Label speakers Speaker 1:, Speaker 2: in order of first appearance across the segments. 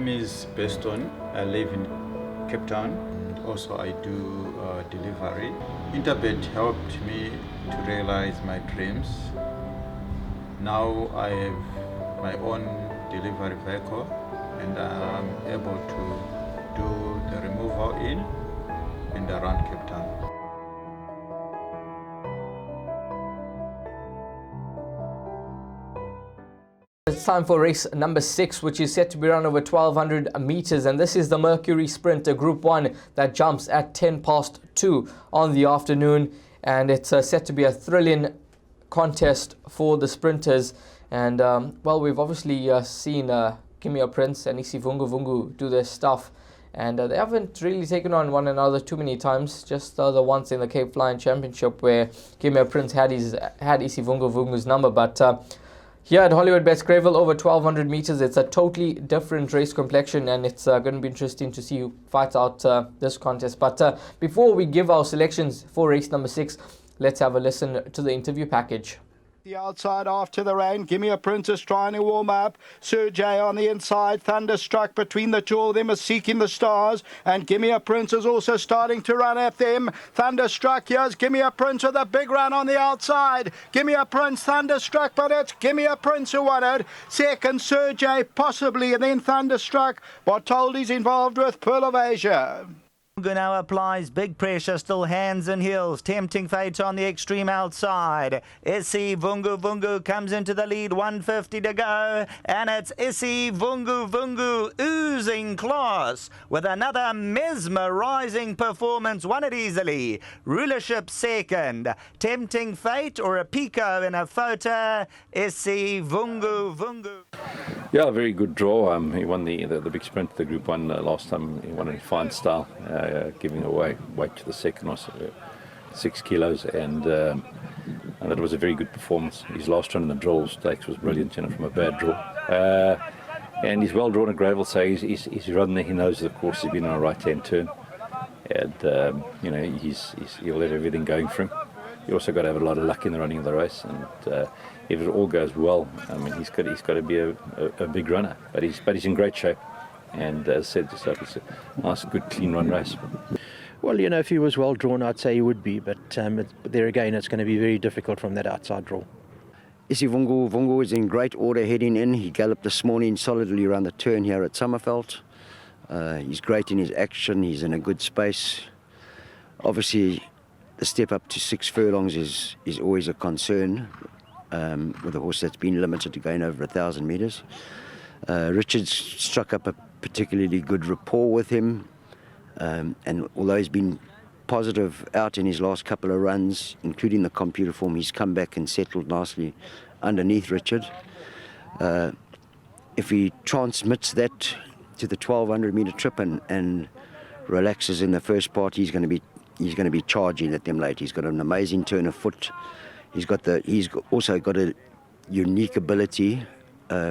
Speaker 1: name is Beston. I live in Cape Town. Also, I do delivery. Interbet helped me to realize my dreams. Now I have my own delivery vehicle and I'm able to do the removal in and around Cape Town.
Speaker 2: It's time for race number 6, which is set to be run over 1,200 meters, and this is the Mercury Sprint, a Group 1 that jumps at 2:10 on the afternoon, and it's set to be a thrilling contest for the sprinters. And well, we've obviously seen Gimme a Prince and Isi Vungu Vungu do their stuff, and they haven't really taken on one another too many times, just the once in the Cape Flying Championship where Gimme a Prince had Isi Vungu Vungu's number. But here at Hollywoodbets Greyville, over 1,200 meters, it's a totally different race complexion, and it's going to be interesting to see who fights out this contest. But before we give our selections for race number 6, let's have a listen to the interview package.
Speaker 3: The outside after the rain, Gimme a Princess trying to warm up. Sergey on the inside, Thunderstruck between the two of them is seeking the stars, and Gimme a Prince is also starting to run at them. Thunderstruck, here's Gimme a Prince with a big run on the outside. Gimme a Prince, Thunderstruck, but it's Gimme a Prince who won it. Second, Sergey possibly, and then Thunderstruck. Bartoldi's involved with Pearl of Asia.
Speaker 4: Now applies big pressure, still hands and heels, tempting fate on the extreme outside. Isi Vungu Vungu comes into the lead, 150 to go, and it's Isi Vungu Vungu oozing class with another mesmerizing performance, won it easily. Rulership second, tempting fate or a Pico in a photo, Isi Vungu Vungu.
Speaker 5: Yeah, very good draw. He won the big sprint, the Group 1 last time. He won in fine style, giving away weight to the second, 6 kilos, and it was a very good performance. His last run in the draw stakes was brilliant, from a bad draw. And he's well drawn at Greyville, so he's run there. He knows the course. He's been on a right-hand turn, and he'll let everything going for him. You also got to have a lot of luck in the running of the race, and if it all goes well, he's got to be a big runner. But he's in great shape, and as I said, it's a nice, good, clean run race.
Speaker 6: Well, if he was well drawn, I'd say he would be, but there again, it's going to be very difficult from that outside draw.
Speaker 7: Isi Vungu Vungu is in great order heading in. He galloped this morning solidly around the turn here at Summerveld. He's great in his action. He's in a good space. Obviously, the step up to 6 furlongs is always a concern with a horse that's been limited to going over 1,000 metres. Richard's struck up a particularly good rapport with him, and although he's been positive out in his last couple of runs, including the computer form, he's come back and settled nicely underneath Richard. If he transmits that to the 1,200 metre trip and relaxes in the first part, he's going to be charging at them late. He's got an amazing turn of foot. He's also got a unique ability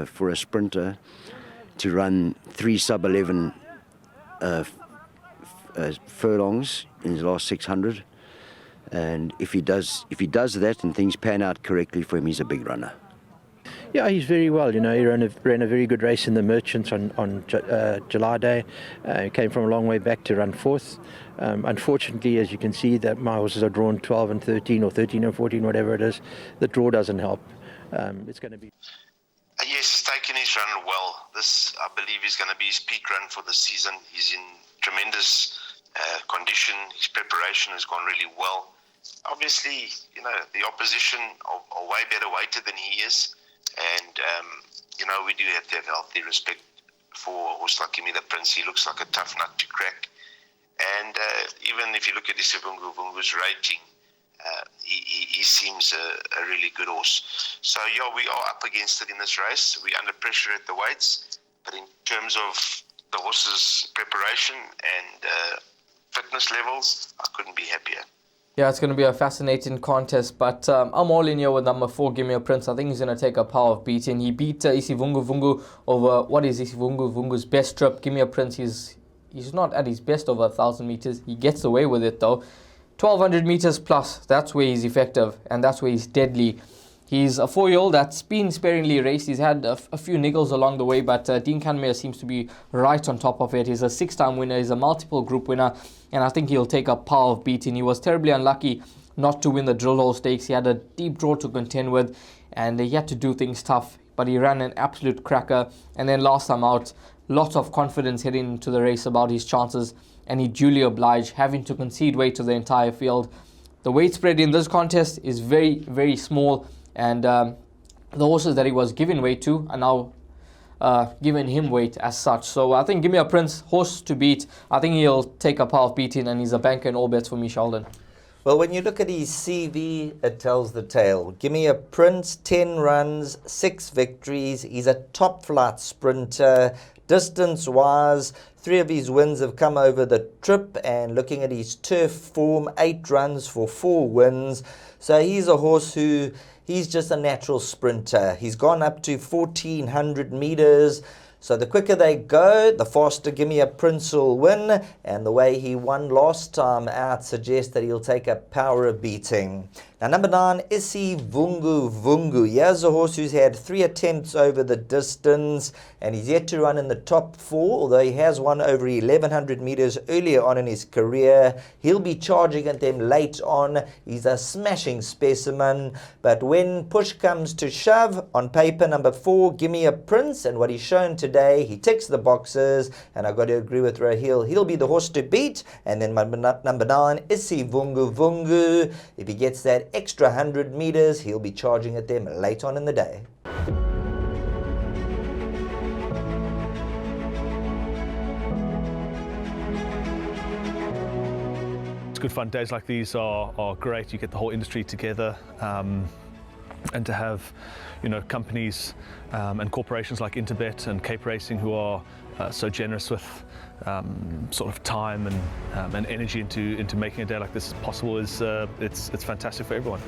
Speaker 7: for a sprinter to run 3 sub-11 furlongs in his last 600. And if he does that and things pan out correctly for him, he's a big runner.
Speaker 6: Yeah, he's very well. He ran a very good race in the Merchants on July Day. He came from a long way back to run 4th. Unfortunately, as you can see, that my horses are drawn 12 and 13 or 13 and 14, whatever it is. The draw doesn't help. It's going to be...
Speaker 8: Yes, he's taken his run well. This, I believe, is going to be his peak run for the season. He's in tremendous condition. His preparation has gone really well. Obviously, the opposition are way better weighted than he is. And, we do have to have healthy respect for a horse like Gimme the Prince. He looks like a tough nut to crack. And even if you look at Isi Vungu Vungu's rating, he seems a really good horse. So, yeah, we are up against it in this race. We're under pressure at the weights. But in terms of the horse's preparation and fitness levels, I couldn't be happier.
Speaker 2: Yeah, it's going to be a fascinating contest, but I'm all in here with number 4, Gimme a Prince. I think he's going to take a power of beating. He beat Isi Vungu Vungu over what is Isi Vungu Vungu's best trip. Gimme a Prince, he's not at his best over 1,000 meters. He gets away with it though. 1,200 meters plus, that's where he's effective and that's where he's deadly. He's a 4-year-old that's been sparingly raced. He's had a few niggles along the way, but Dean Canmere seems to be right on top of it. He's a 6-time winner. He's a multiple group winner, and I think he'll take a power of beating. He was terribly unlucky not to win the drill hole stakes. He had a deep draw to contend with, and he had to do things tough, but he ran an absolute cracker. And then last time out, lots of confidence heading into the race about his chances, and he duly obliged, having to concede weight to the entire field. The weight spread in this contest is very, very small, and the horses that he was giving weight to are now giving him weight as such. So I think Give Me a Prince, horse to beat. I think he'll take a power of beating, and he's a banker in all bets for me, Sheldon.
Speaker 9: Well, when you look at his CV, it tells the tale. Give Me a Prince, 10 runs, 6 victories. He's a top flight sprinter. Distance-wise, 3 of his wins have come over the trip, and looking at his turf form, 8 runs for 4 wins. So he's a horse who, he's just a natural sprinter. He's gone up to 1,400 metres. So the quicker they go, the faster Give Me a Prince will win. And the way he won last time out suggests that he'll take a power of beating. Now, number 9, Isi Vungu Vungu. Here's a horse who's had 3 attempts over the distance, and he's yet to run in the top 4, although he has won over 1,100 metres earlier on in his career. He'll be charging at them late on. He's a smashing specimen, but when push comes to shove, on paper, number 4, Give Me a Prince, and what he's shown today, he ticks the boxes, and I've got to agree with Raheel. He'll be the horse to beat. And then number 9, Isi Vungu Vungu. If he gets that extra 100 metres, he'll be charging at them late on in the day.
Speaker 10: It's good fun. Days like these are great. You get the whole industry together, and to have, you know, companies and corporations like Interbet and Cape Racing who are so generous with sort of time and energy into making a day like this possible is it's fantastic for everyone.